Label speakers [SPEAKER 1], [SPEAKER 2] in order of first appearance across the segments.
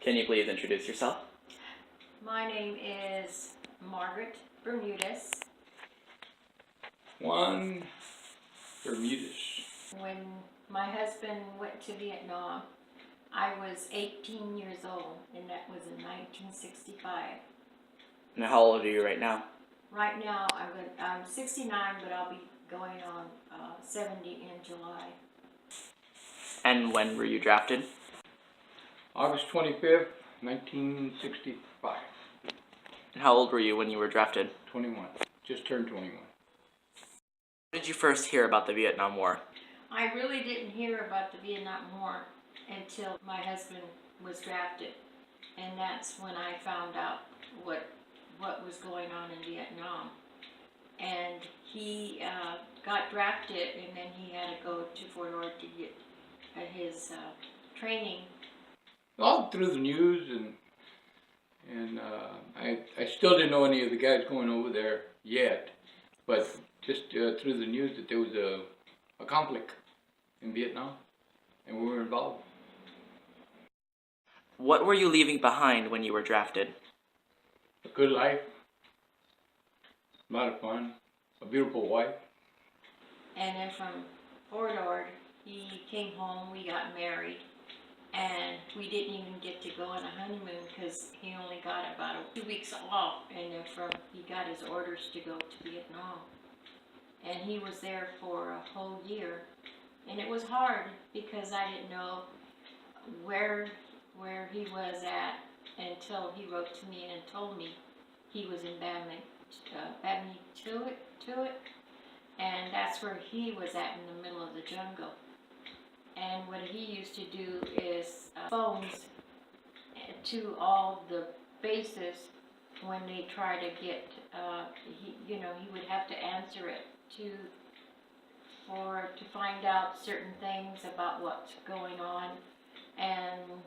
[SPEAKER 1] Can you please introduce yourself?
[SPEAKER 2] My name is Margaret Bermudez.
[SPEAKER 3] Juan Bermudez.
[SPEAKER 2] When my husband went to Vietnam, I was 18 years old, and that was in 1965.
[SPEAKER 1] And how old are you right now?
[SPEAKER 2] Right now, I'm 69, but I'll be going on 70 in July.
[SPEAKER 1] And when were you drafted?
[SPEAKER 3] August 25th, 1965.
[SPEAKER 1] And how old were you when you were drafted?
[SPEAKER 3] 21. Just turned 21.
[SPEAKER 1] When did you first hear about the Vietnam War?
[SPEAKER 2] I really didn't hear about the Vietnam War until my husband was drafted, and that's when I found out what was going on in Vietnam. And he got drafted, and then he had to go to Fort Ord to get his training.
[SPEAKER 3] All through the news, and I still didn't know any of the guys going over there yet, but just through the news that there was a conflict in Vietnam, and we were involved.
[SPEAKER 1] What were you leaving behind when you were drafted?
[SPEAKER 3] A good life, a lot of fun, a beautiful wife.
[SPEAKER 2] And then from Fort Ord, he came home, we got married, and we didn't even get to go on a honeymoon because he only got about 2 weeks off, and then he got his orders to go to Vietnam. And he was there for a whole year, and it was hard because I didn't know where he was at until he wrote to me and told me he was in Bam Mae Tuot, and that's where he was at in the middle of the jungle. And what he used to do is phones to all the bases when they try to get, he would have to answer it to find out certain things about what's going on, and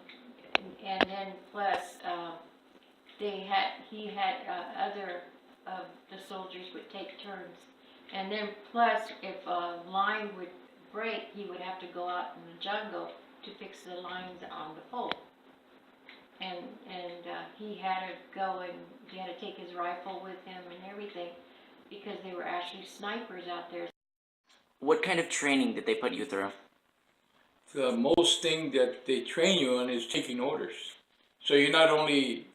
[SPEAKER 2] then plus he had other of the soldiers would take turns, and then plus if a line would break, he would have to go out in the jungle to fix the lines on the pole, and he had to go, and he had to take his rifle with him and everything because they were actually snipers out there.
[SPEAKER 1] What kind of training did they put you through?
[SPEAKER 3] The most thing that they train you on is taking orders. So you're not only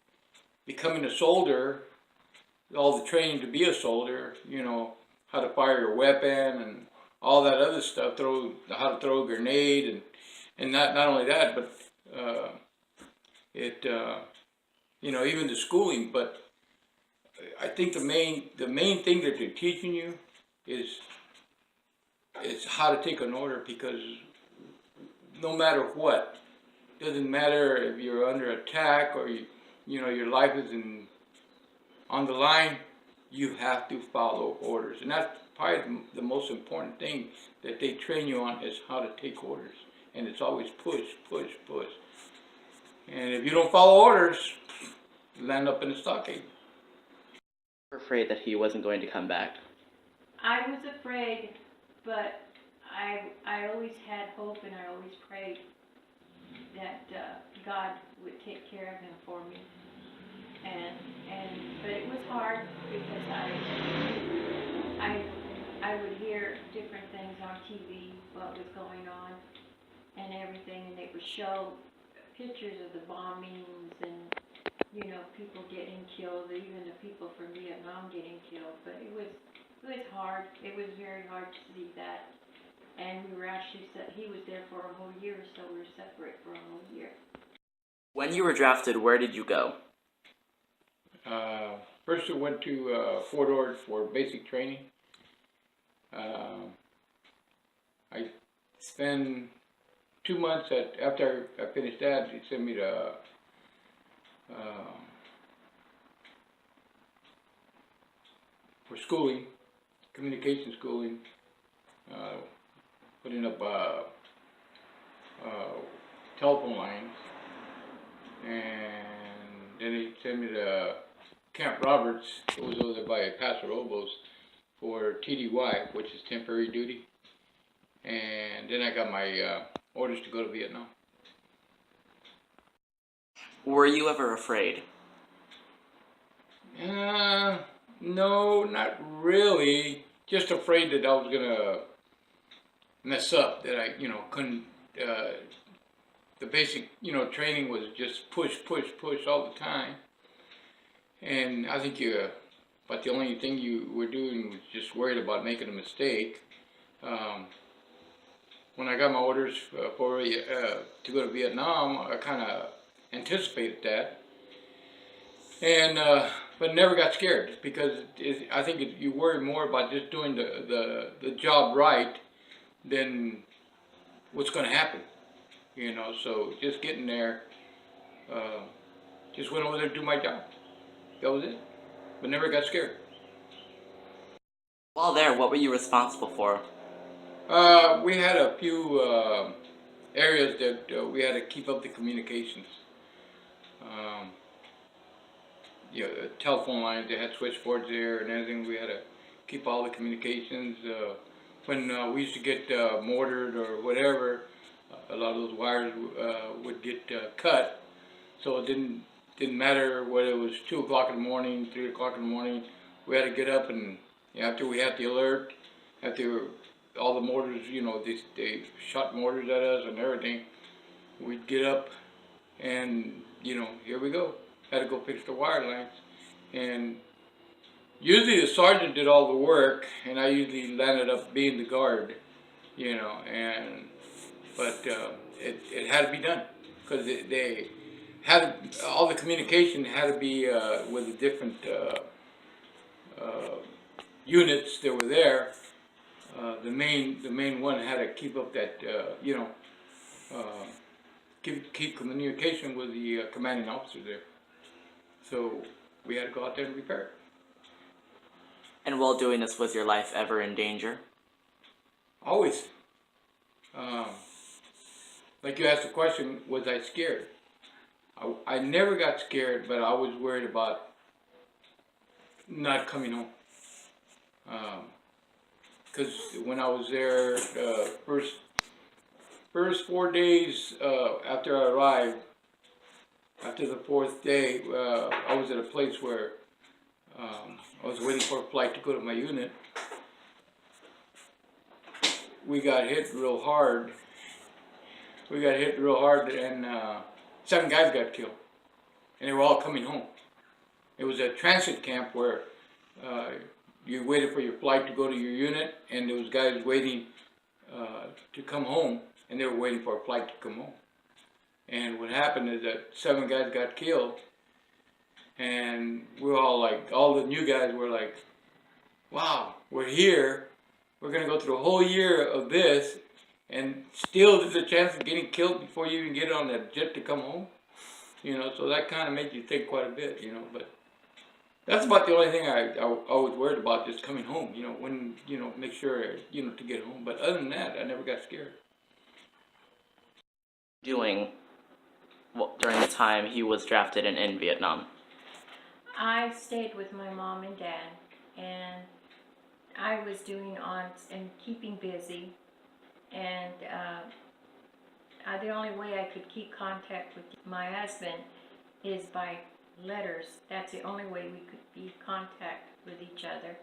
[SPEAKER 3] becoming a soldier, all the training to be a soldier, how to fire your weapon and all that other stuff, how to throw a grenade, and not only that, but even the schooling. But I think the main thing that they're teaching you is how to take an order, because no matter what, doesn't matter if you're under attack or your life is on the line, you have to follow orders. And that's probably the most important thing that they train you on, is how to take orders. And it's always push, push, push. And if you don't follow orders, you land up in a stockade.
[SPEAKER 1] You were afraid that he wasn't going to come back.
[SPEAKER 2] I was afraid, but I always had hope, and I always prayed that God would take care of him for me. But it was hard because I would hear different things on TV, what was going on and everything, and they would show pictures of the bombings and people getting killed, even the people from Vietnam getting killed. But it was hard. It was very hard to see that. And we were actually he was there for a whole year, so we were separate for a whole year.
[SPEAKER 1] When you were drafted, where did you go?
[SPEAKER 3] First I went to Fort Ord for basic training. I spent 2 months after I finished that. They sent me to for schooling, communication schooling, putting up telephone lines, and then they sent me to Camp Roberts. It was over there by Paso Robles for TDY, which is temporary duty, and then I got my orders to go to Vietnam.
[SPEAKER 1] Were you ever afraid?
[SPEAKER 3] No, not really. Just afraid that I was gonna mess up. That I, couldn't. The basic, training was just push, push, push all the time. And I think but the only thing you were doing was just worried about making a mistake. Um, when I got my orders to go to Vietnam, I kind of anticipated that, and but never got scared because I think you worry more about just doing the job right than what's going to happen. So just getting there, uh, just went over there to do my job. That was it, but never got scared.
[SPEAKER 1] While there, what were you responsible for?
[SPEAKER 3] We had a few areas that we had to keep up the communications. Um, the telephone lines, they had switchboards there and everything. We had to keep all the communications. When we used to get mortared or whatever, a lot of those wires would get cut. So it didn't matter whether it was 2 o'clock in the morning, 3 o'clock in the morning. We had to get up, and after we had the alert, after all the mortars, they shot mortars at us and everything, we'd get up and, here we go. Had to go fix the wire lines. And usually the sergeant did all the work, and I usually landed up being the guard, but it had to be done because they had all the communication had to be with the different units that were there. The main one had to keep up that keep communication with the commanding officer there. So we had to go out there and repair it.
[SPEAKER 1] And while doing this, was your life ever in danger?
[SPEAKER 3] Always. Like you asked the question, was I scared? I never got scared, but I was worried about not coming home. Because when I was there, first 4 days after I arrived, after the 4th day, I was at a place where I was waiting for a flight to go to my unit. We got hit real hard. And 7 guys got killed, and they were all coming home. It was a transit camp where you waited for your flight to go to your unit, and there was guys waiting to come home, and they were waiting for a flight to come home. And what happened is that 7 guys got killed, and we're all like, all the new guys were like, wow, we're here, we're gonna go through a whole year of this, and still there's a chance of getting killed before you even get on that jet to come home. So that kind of made you think quite a bit, but that's about the only thing I was worried about, just coming home, when, make sure, to get home. But other than that, I never got scared.
[SPEAKER 1] Doing during the time he was drafted and in Vietnam?
[SPEAKER 2] I stayed with my mom and dad, and I was doing aunts and keeping busy, and the only way I could keep contact with my husband is by letters. That's the only way we could be in contact with each other.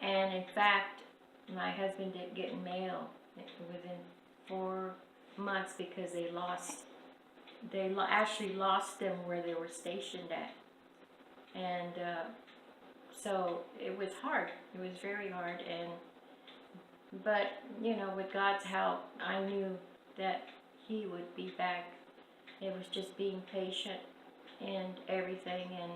[SPEAKER 2] And in fact, my husband didn't get mail within 4 months because they actually lost them where they were stationed at. And so it was hard. It was very hard. But with God's help, I knew that he would be back. It was just being patient and everything. And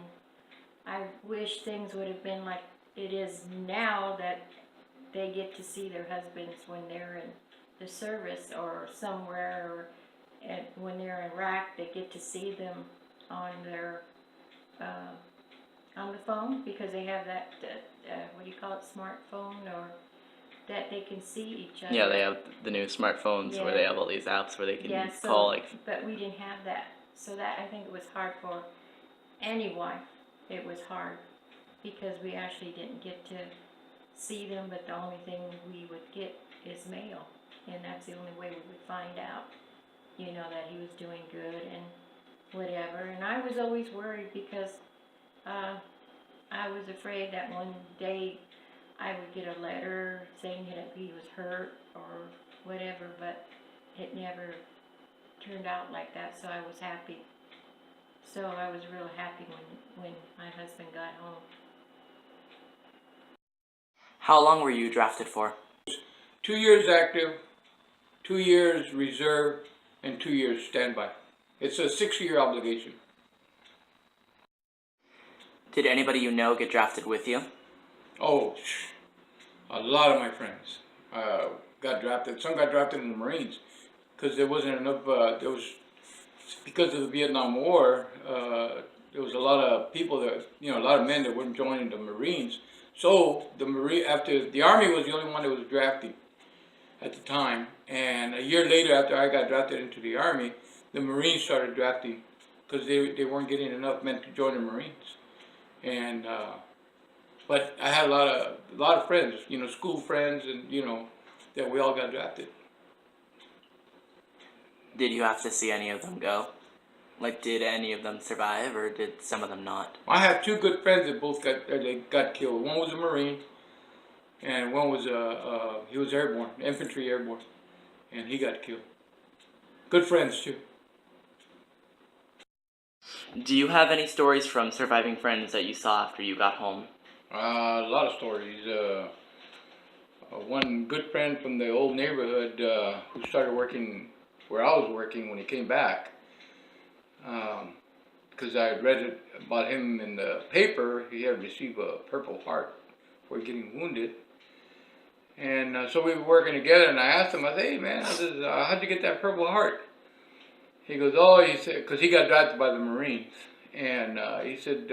[SPEAKER 2] I wish things would have been like it is now, that they get to see their husbands when they're in the service or somewhere, or when they're in Iraq, they get to see them on their on the phone, because they have that what do you call it, smartphone, or that they can see each other.
[SPEAKER 1] Yeah, they have the new smartphones where they
[SPEAKER 2] Yeah.
[SPEAKER 1] have all these apps where they can
[SPEAKER 2] Yeah,
[SPEAKER 1] call
[SPEAKER 2] but we didn't have that. So that, I think it was hard for any wife. It was hard because we actually didn't get to see them, but the only thing we would get is mail. And that's the only way we would find out, that he was doing good. whatever. And I was always worried because I was afraid that one day I would get a letter saying that he was hurt or whatever, but it never turned out like that, so I was happy. So I was real happy when my husband got home.
[SPEAKER 1] How long were you drafted for?
[SPEAKER 3] 2 years active, 2 years reserve, and 2 years standby. It's a 6-year obligation.
[SPEAKER 1] Did anybody you know get drafted with you?
[SPEAKER 3] Oh, a lot of my friends got drafted. Some got drafted in the Marines because there wasn't enough. Because of the Vietnam War. There was a lot of people that, a lot of men that weren't joining the Marines. So after the Army was the only one that was drafting at the time, and a year later, after I got drafted into the Army, the Marines started drafting because they weren't getting enough men to join the Marines. And but I had a lot of friends, school friends, and that we all got drafted.
[SPEAKER 1] Did you have to see any of them go? Like, did any of them survive, or did some of them not?
[SPEAKER 3] I have 2 good friends that both got killed. One was a Marine, and one was he was airborne, infantry airborne, and he got killed. Good friends too.
[SPEAKER 1] Do you have any stories from surviving friends that you saw after you got home?
[SPEAKER 3] A lot of stories. One good friend from the old neighborhood who started working where I was working when he came back, because I had read it about him in the paper. He had received a Purple Heart for getting wounded. And so we were working together, and I asked him, I said, hey man, how'd you get that Purple Heart? He goes, he said, because he got drafted by the Marines. And he said,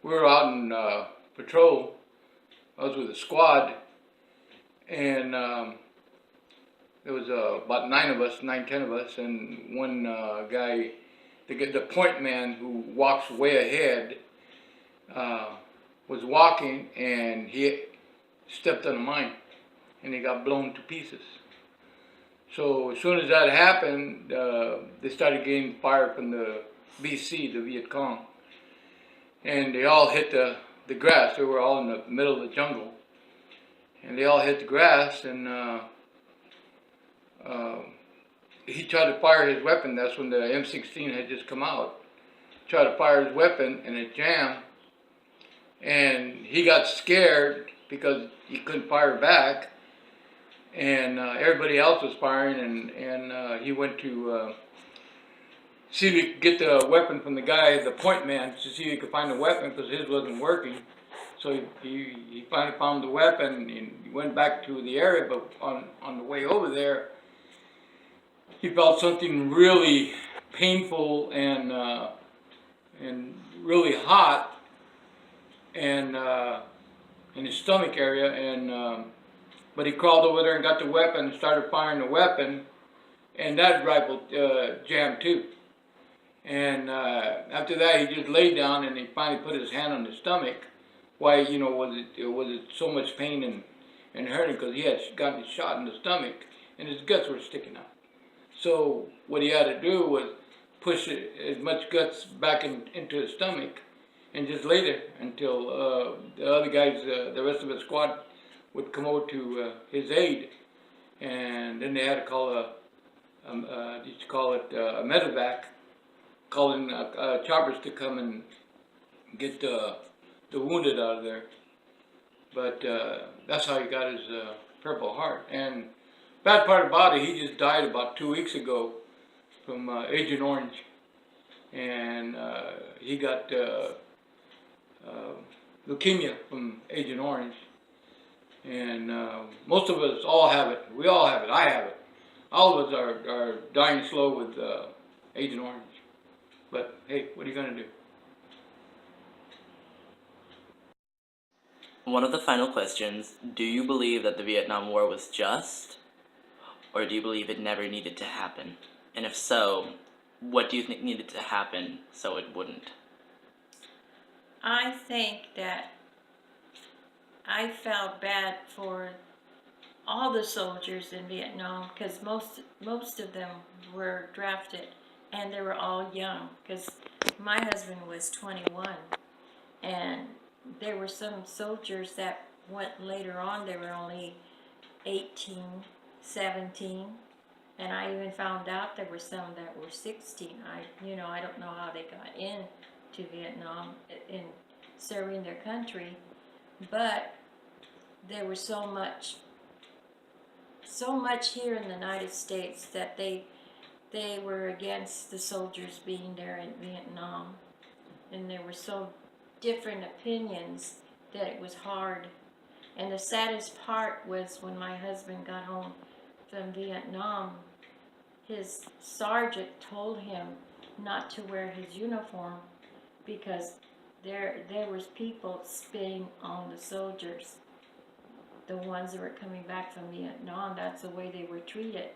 [SPEAKER 3] we were out in patrol. I was with a squad, and there was about 10 of us, and one guy, the point man who walks way ahead, was walking, and he stepped on a mine, and he got blown to pieces. So as soon as that happened, they started getting fire from the BC, the Viet Cong, and they all hit the grass. They were all in the middle of the jungle, and they all hit the grass, and he tried to fire his weapon. That's when the M16 had just come out. Tried to fire his weapon, and it jammed, and he got scared because he couldn't fire back, and everybody else was firing, and he went to see if he could get the weapon from the guy, the point man, to see if he could find the weapon because his wasn't working. So he finally found the weapon, and he went back to the area, but on the way over there, he felt something really painful and really hot, and in his stomach area, and but he crawled over there and got the weapon and started firing the weapon, and that rifle jammed too. And after that, he just laid down, and he finally put his hand on his stomach. Why, was it so much pain and hurting? Because he had gotten shot in the stomach, and his guts were sticking out. So what he had to do was push as much guts back into his stomach, and just lay there until the other guys, the rest of the squad, would come over to his aid, and then they had to call a medevac, calling choppers to come and get the wounded out of there. But that's how he got his Purple Heart. And bad part about it, he just died about 2 weeks ago from Agent Orange, and he got leukemia from Agent Orange. And most of us all have it. We all have it. I have it. All of us are dying slow with Agent Orange. But hey, what are you going to do?
[SPEAKER 1] One of the final questions, do you believe that the Vietnam War was just, or do you believe it never needed to happen? And if so, what do you think needed to happen so it wouldn't?
[SPEAKER 2] I think that I felt bad for all the soldiers in Vietnam because most of them were drafted and they were all young, because my husband was 21, and there were some soldiers that went later on, they were only 18, 17, and I even found out there were some that were 16. I don't know how they got into Vietnam in serving their country, but there was so much here in the United States that they were against the soldiers being there in Vietnam, and there were so different opinions that it was hard. And the saddest part was when my husband got home from Vietnam, his sergeant told him not to wear his uniform because there was people spitting on the soldiers. The ones that were coming back from Vietnam, that's the way they were treated.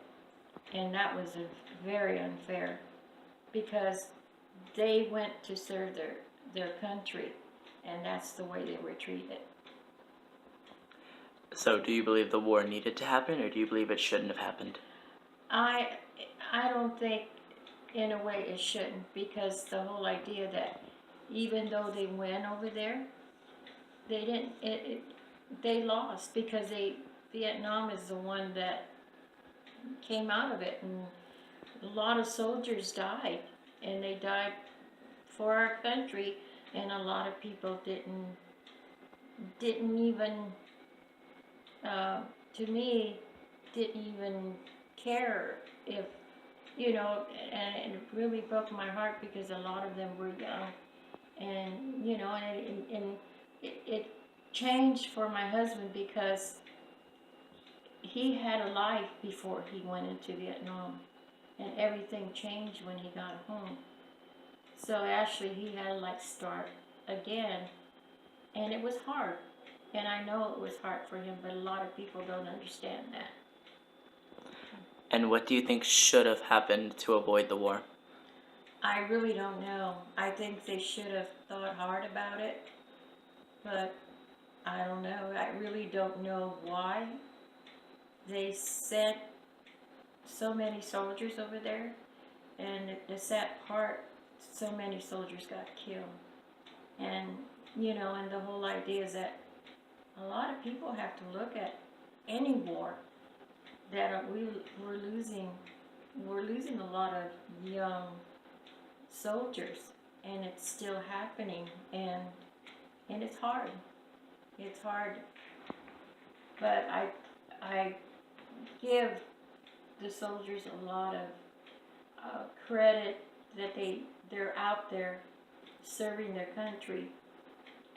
[SPEAKER 2] And that was very unfair, because they went to serve their country, and that's the way they were treated.
[SPEAKER 1] So do you believe the war needed to happen, or do you believe it shouldn't have happened?
[SPEAKER 2] I don't think, in a way, it shouldn't, because the whole idea that even though they went over there, they didn't. They lost, because Vietnam is the one that came out of it, and a lot of soldiers died, and they died for our country, and a lot of people didn't even, to me, didn't even care if, and it really broke my heart, because a lot of them were young, and, and it changed for my husband, because he had a life before he went into Vietnam, and everything changed when he got home. So actually he had to start again, and it was hard, and I know it was hard for him, but a lot of people don't understand that.
[SPEAKER 1] And what do you think should have happened to avoid the war?
[SPEAKER 2] I really don't know. I think they should have thought hard about it, but I don't know. I really don't know why they sent so many soldiers over there, and the sad part, so many soldiers got killed. And, and the whole idea is that a lot of people have to look at any war, that we're losing a lot of young soldiers, and it's still happening, and it's hard. It's hard, but I give the soldiers a lot of credit that they're out there serving their country,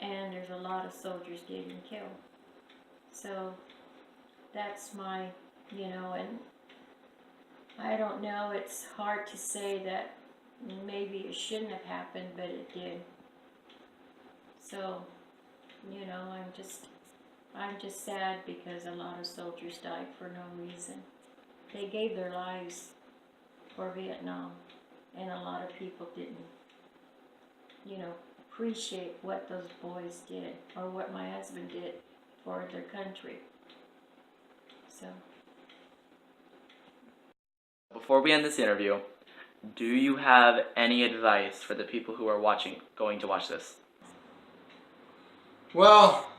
[SPEAKER 2] and there's a lot of soldiers getting killed. So that's my, and I don't know, it's hard to say that maybe it shouldn't have happened, but it did. So, I'm just sad, because a lot of soldiers died for no reason. They gave their lives for Vietnam, and a lot of people didn't, appreciate what those boys did, or what my husband did for their country. So.
[SPEAKER 1] Before we end this interview, do you have any advice for the people who are going to watch this?
[SPEAKER 3] Well,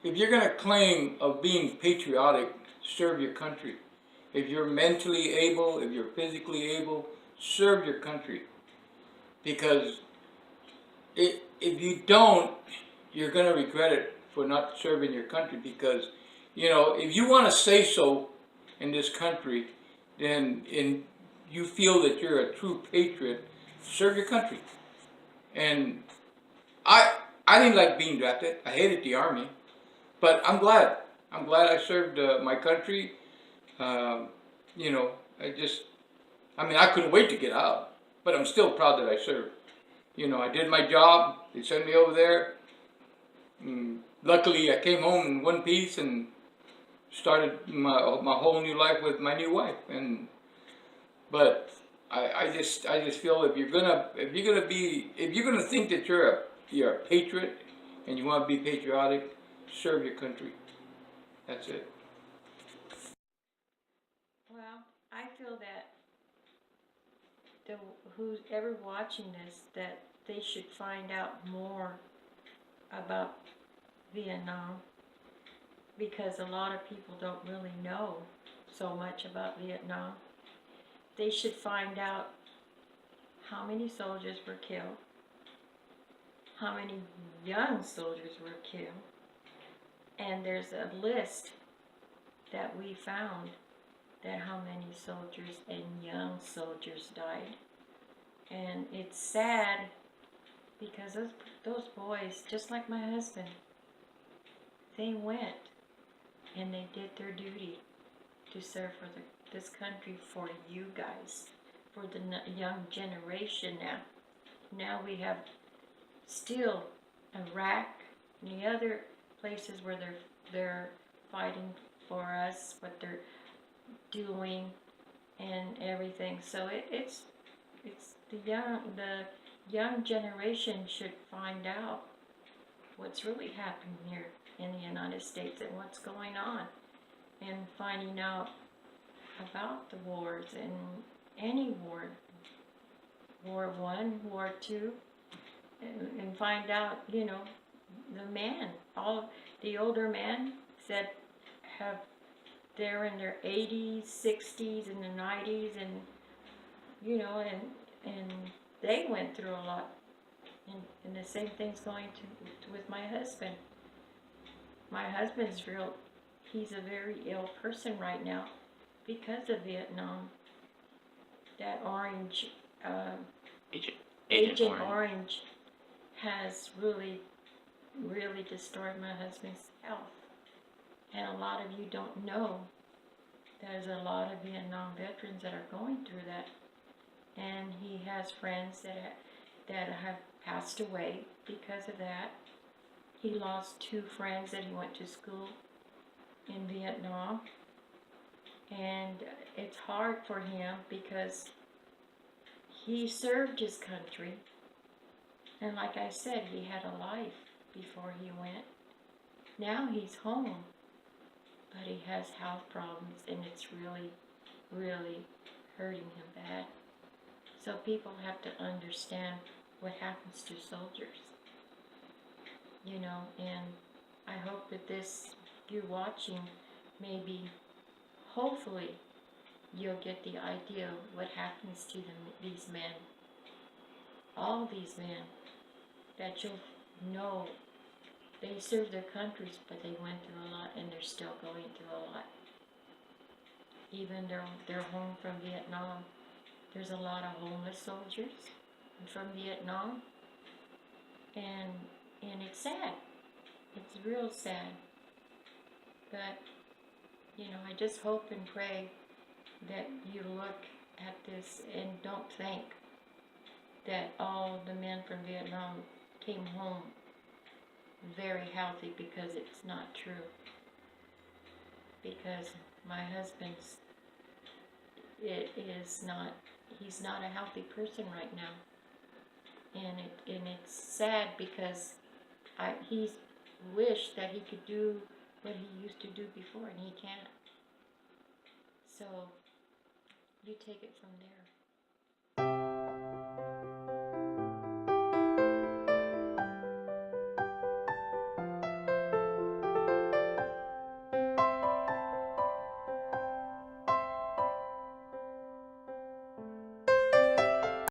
[SPEAKER 3] if you're going to claim of being patriotic, serve your country. If you're mentally able, if you're physically able, serve your country. Because if you don't, you're going to regret it for not serving your country. Because, if you want to say so in this country, then you feel that you're a true patriot, serve your country. And I didn't like being drafted. I hated the Army. But I'm glad. I'm glad I served my country. I couldn't wait to get out. But I'm still proud that I served. I did my job. They sent me over there. Luckily, I came home in one piece and started my whole new life with my new wife. But I just feel if you're gonna think that you're a patriot and you want to be patriotic, serve your country. That's it.
[SPEAKER 2] Well, I feel that who's ever watching this, that they should find out more about Vietnam, because a lot of people don't really know so much about Vietnam. They should find out how many soldiers were killed, how many young soldiers were killed, and there's a list that we found that how many soldiers and young soldiers died. And it's sad because those boys, just like my husband, they went and they did their duty to serve for this country, for you guys, for the young generation now. Now we have still Iraq and the other places where they're fighting for us, what they're doing and everything. So it's the young generation should find out what's really happening here in the United States and what's going on, and finding out about the wars and any war, War One, War Two, and find out, you know, the men, all the older men that they're in their 80s, 60s, and the 90s, and you know, and they went through a lot, and the same thing's going with my husband. My husband's he's a very ill person right now because of Vietnam. That orange, Agent Orange has really destroyed my husband's health. And a lot of you don't know there's a lot of Vietnam veterans that are going through that. And he has friends that have passed away because of that. He lost 2 friends that he went to school in Vietnam. And it's hard for him because he served his country. And like I said, he had a life before he went. Now he's home, but he has health problems, and it's really hurting him bad. So people have to understand what happens to soldiers, you know, and I hope that you watching, maybe, hopefully, you'll get the idea of what happens to these men, all these men, that you'll know they served their countries, but they went through a lot, and they're still going through a lot. Even they're home from Vietnam. There's a lot of homeless soldiers from Vietnam, and it's sad. It's real sad. But you know, I just hope and pray that you look at this and don't think that all the men from Vietnam came home very healthy, because it's not true. Because my husband's, he's not a healthy person right now. And it's sad because he's wished that he could do what he used to do before, and he can't. So you take it from there.